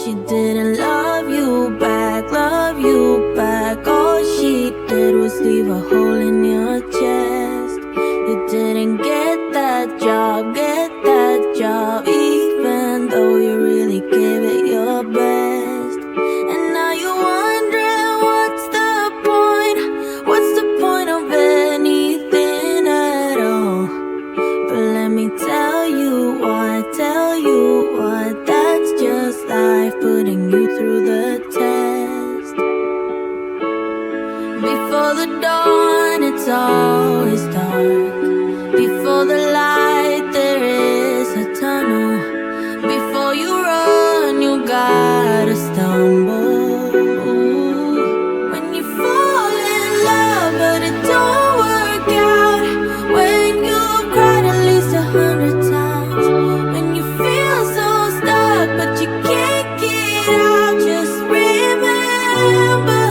she didn't love you back, love you back. All she did was leave a hole in your chest. You didn't get that job, even though you really gave it your best. And now you're wondering what's the point of anything at all. But let me tell you what, that's just life putting you through the test. Before the dawn, it's always dark. Before the light, there is a tunnel. Before you run, you gotta stumble. When you fall in love, but it don't work out. When you've cried at least 100 times. When you feel so stuck, but you can't get out. Just remember,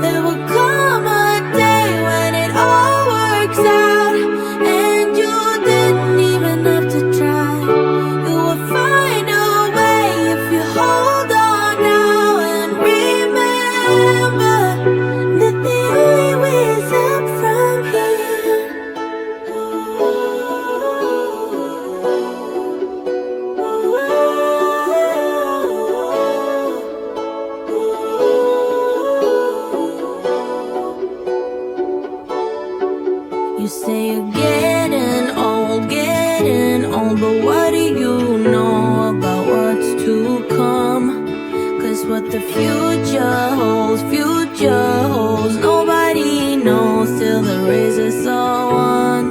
there will come a day when it all works out, and you didn't even have to try. You will find a way if you hold on now, and remember that the only way is up from here. You say you're getting old, but what do you know about what's to come? 'Cause what the future holds, nobody knows till the race is all won.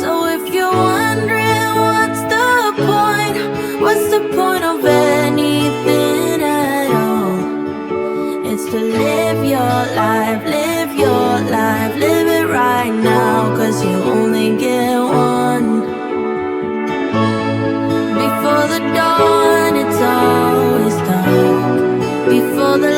So if you're wondering what's the point of anything at all, it's to live your life, live it right now, 'cause you only get one. Before the dawn, it's always dark. Before the